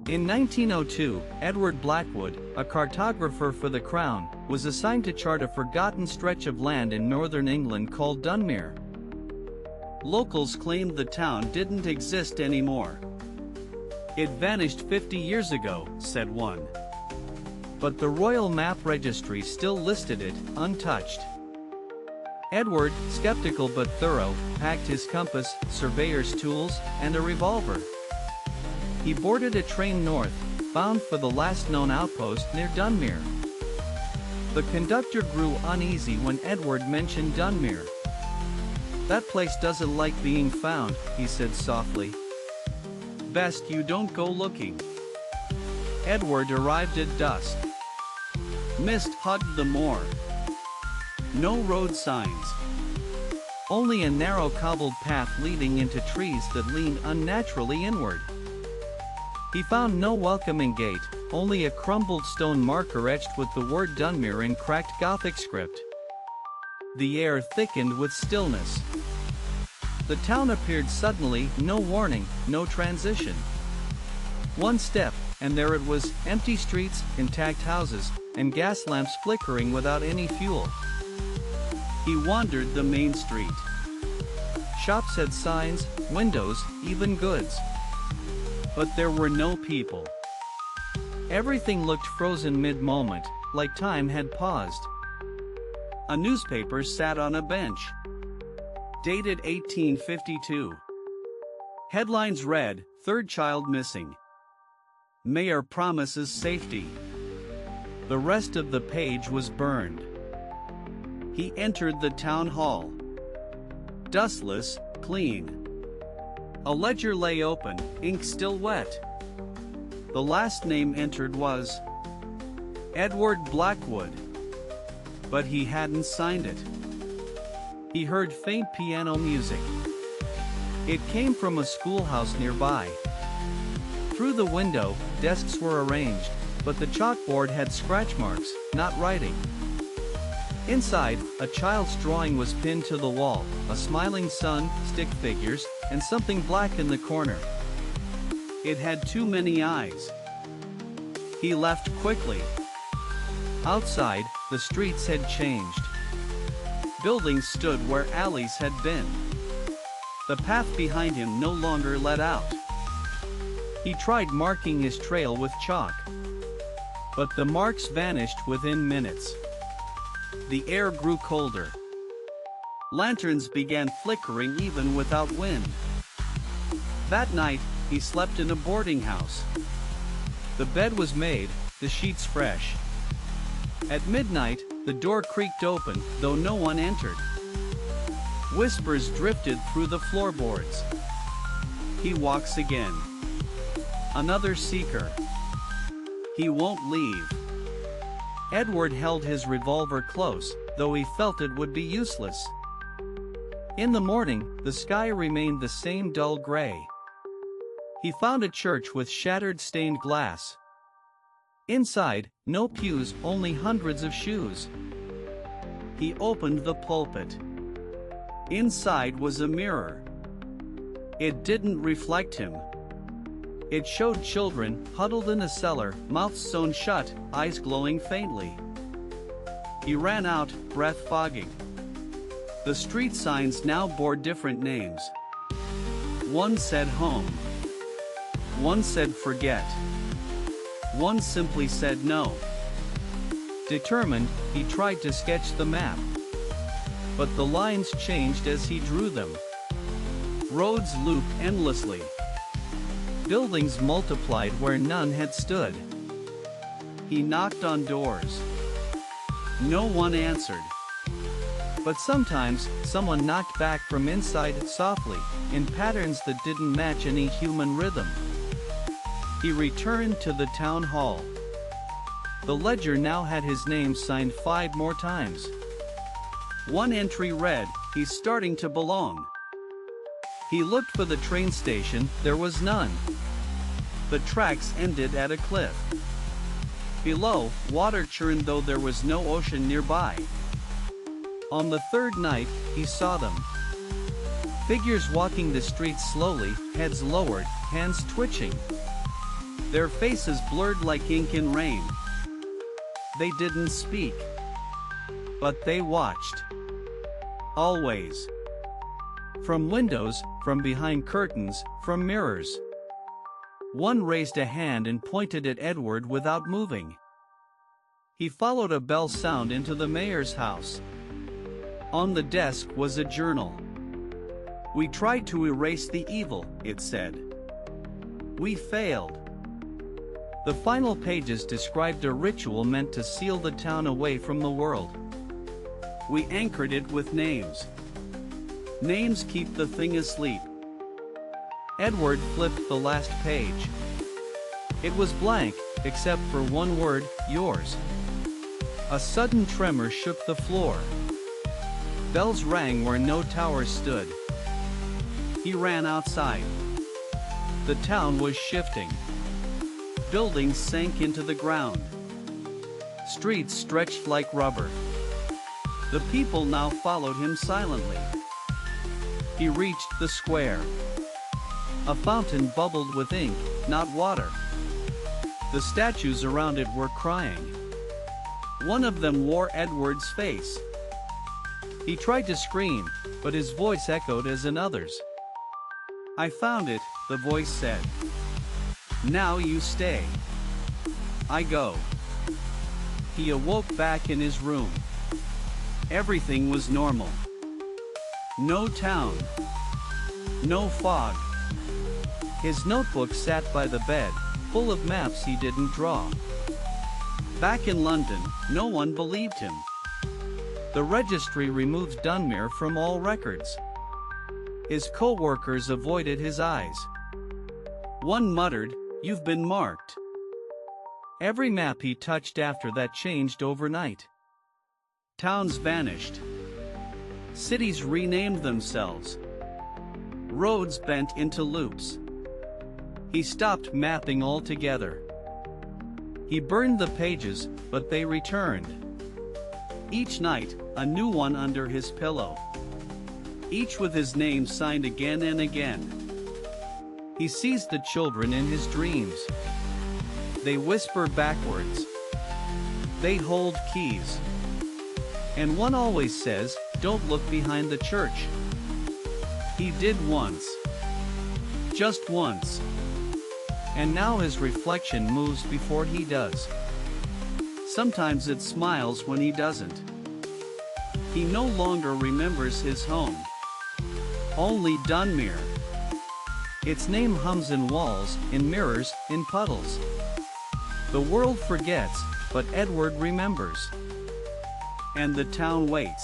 In 1902, Edward Blackwood, a cartographer for the Crown, was assigned to chart a forgotten stretch of land in northern England called Dunmere. Locals claimed the town didn't exist anymore. "It vanished 50 years ago," said one. But the Royal Map Registry still listed it, untouched. Edward, skeptical but thorough, packed his compass, surveyor's tools, and a revolver. He boarded a train north, bound for the last known outpost near Dunmere. The conductor grew uneasy when Edward mentioned Dunmere. "That place doesn't like being found," he said softly. "Best you don't go looking." Edward arrived at dusk. Mist hugged the moor. No road signs. Only a narrow cobbled path leading into trees that leaned unnaturally inward. He found no welcoming gate, only a crumbled stone marker etched with the word Dunmere in cracked Gothic script. The air thickened with stillness. The town appeared suddenly, no warning, no transition. One step, and there it was, empty streets, intact houses, and gas lamps flickering without any fuel. He wandered the main street. Shops had signs, windows, even goods. But there were no people. Everything looked frozen mid-moment, like time had paused. A newspaper sat on a bench. Dated 1852. Headlines read, "Third child missing. Mayor promises safety." The rest of the page was burned. He entered the town hall. Dustless, clean. A ledger lay open, ink still wet. The last name entered was Edward Blackwood. But he hadn't signed it. He heard faint piano music. It came from a schoolhouse nearby. Through the window, desks were arranged, but the chalkboard had scratch marks, not writing. Inside, a child's drawing was pinned to the wall, a smiling sun, stick figures, and something black in the corner. It had too many eyes. He left quickly. Outside, the streets had changed. Buildings stood where alleys had been. The path behind him no longer led out. He tried marking his trail with chalk. But the marks vanished within minutes. The air grew colder. Lanterns began flickering even without wind. That night, he slept in a boarding house. The bed was made, the sheets fresh. At midnight, the door creaked open, though no one entered. Whispers drifted through the floorboards. He walks again. Another seeker. He won't leave. Edward held his revolver close, though he felt it would be useless. In the morning, the sky remained the same dull gray. He found a church with shattered stained glass. Inside, no pews, only hundreds of shoes. He opened the pulpit. Inside was a mirror. It didn't reflect him. It showed children, huddled in a cellar, mouths sewn shut, eyes glowing faintly. He ran out, breath fogging. The street signs now bore different names. One said home. One said forget. One simply said no. Determined, he tried to sketch the map. But the lines changed as he drew them. Roads looped endlessly. Buildings multiplied where none had stood. He knocked on doors. No one answered. But sometimes, someone knocked back from inside softly, in patterns that didn't match any human rhythm. He returned to the town hall. The ledger now had his name signed 5 more times. One entry read, "He's starting to belong." He looked for the train station, there was none. The tracks ended at a cliff. Below, water churned though there was no ocean nearby. On the third night, he saw them. Figures walking the streets slowly, heads lowered, hands twitching. their faces blurred like ink in rain. They didn't speak. But they watched. Always. From windows, from behind curtains, from mirrors. One raised a hand and pointed at Edward without moving. He followed a bell sound into the mayor's house. On the desk was a journal. "We tried to erase the evil," it said. "We failed." The final pages described a ritual meant to seal the town away from the world. "We anchored it with names. Names keep the thing asleep." Edward flipped the last page. It was blank, except for one word, "yours." A sudden tremor shook the floor. Bells rang where no towers stood. He ran outside. The town was shifting. Buildings sank into the ground. Streets stretched like rubber. The people now followed him silently. He reached the square. A fountain bubbled with ink, not water. The statues around it were crying. One of them wore Edward's face. He tried to scream, but his voice echoed as another's. "I found it," the voice said. "Now you stay. I go." He awoke back in his room. Everything was normal. No town. No fog. His notebook sat by the bed, full of maps he didn't draw. Back in London, no one believed him. The registry removed Dunmere from all records. His co-workers avoided his eyes. One muttered, "You've been marked." Every map he touched after that changed overnight. Towns vanished. Cities renamed themselves. Roads bent into loops. He stopped mapping altogether. He burned the pages, but they returned. Each night, a new one under his pillow. Each with his name signed again and again. He sees the children in his dreams. They whisper backwards. They hold keys. And one always says, "Don't look behind the church." He did once. Just once. And now his reflection moves before he does. Sometimes it smiles when he doesn't. He no longer remembers his home. Only Dunmere. Its name hums in walls, in mirrors, in puddles. The world forgets, but Edward remembers. And the town waits.